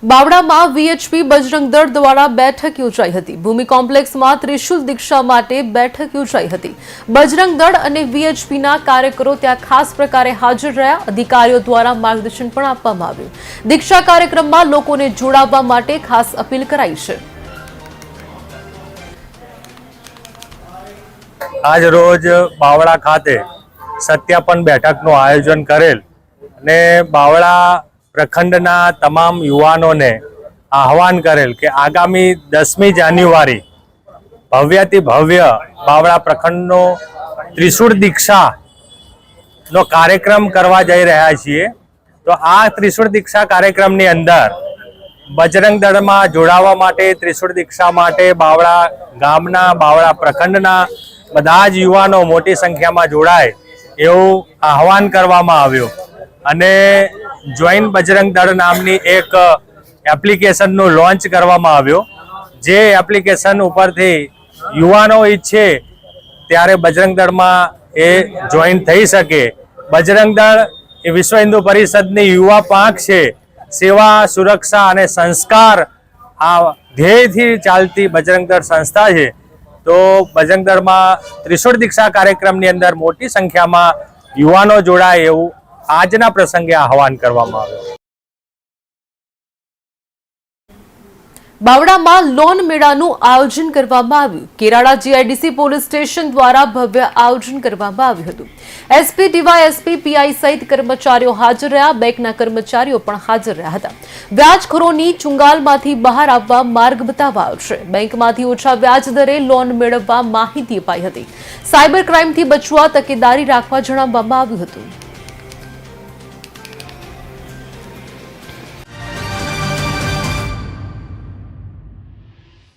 બાવળામાં VHP Bajrang દળ દ્વારા બેઠક યોજાઈ હતી। ભૂમિ કોમ્પ્લેક્સમાં ત્રિશુલ દીક્ષા માટે બેઠક યોજાઈ હતી। બજરંગ દળ અને વીએચપીના કાર્યકરો ત્યાં ખાસ પ્રકારે હાજર રહ્યા। અધિકારીઓ દ્વારા માર્ગદર્શન પણ આપવામાં આવ્યું। દીક્ષા કાર્યક્રમમાં લોકોને જોડાવા માટે ખાસ અપીલ કરાઈ છે। આજ રોજ બાવળા ખાતે સત્યાપન બેઠકનું આયોજન કરેલ અને બાવળા પ્રખંડના તમામ યુવાનોને આહવાન કરેલ કે આગામી 10મી જાન્યુઆરી ભવ્યથી ભવ્ય બાવળા પ્રખંડનો ત્રિશુળ દીક્ષાનો કાર્યક્રમ કરવા જઈ રહ્યા છીએ। તો આ ત્રિશુળ દીક્ષા કાર્યક્રમની અંદર બજરંગ દળમાં જોડાવા માટે, ત્રિશુળ દીક્ષા માટે બાવળા ગામના, બાવળા પ્રખંડના બધા જ યુવાનો મોટી સંખ્યામાં જોડાય એવું આહવાન કરવામાં આવ્યું અને જોઈન બજરંગ દળ નામની એક એપ્લિકેશનનું લોન્ચ કરવામાં આવ્યું। જે એપ્લિકેશન ઉપરથી યુવાનો ઈચ્છે ત્યારે બજરંગ દળમાં એ જોઈન થઈ શકે। બજરંગ દળ એ વિશ્વ હિન્દુ પરિષદની યુવા પાંખ છે। સેવા, સુરક્ષા અને સંસ્કાર આ ધ્યેયથી ચાલતી બજરંગ દળ સંસ્થા છે। તો બજરંગ દળમાં ત્રિશુળ દીક્ષા કાર્યક્રમની અંદર મોટી સંખ્યામાં યુવાનો જોડાય એવું આજના પ્રસંગે આહવાન કરવામાં આવ્યું। બાવળામાં લોન મેળાનું આયોજન કરવામાં આવ્યું। કેરાળા જીઆઈડીસી પોલીસ સ્ટેશન દ્વારા ભવ્ય આયોજન કરવામાં આવ્યું હતું। એસપી, ડીવાયએસપી, પીઆઈ સહિત કર્મચારીઓ હાજર રહ્યા। બેંકના કર્મચારીઓ પણ હાજર રહ્યા હતા। વ્યાજખોરોની ચુંગાલમાંથી બહાર આવવા માર્ગ બતાવાયો છે। બેંકમાંથી ઓછા વ્યાજ દરે લોન મેળવવા માહિતી અપાઈ હતી। સાયબર ક્રાઇમથી બચવા તકેદારી રાખવા જણાવવામાં આવ્યું હતું।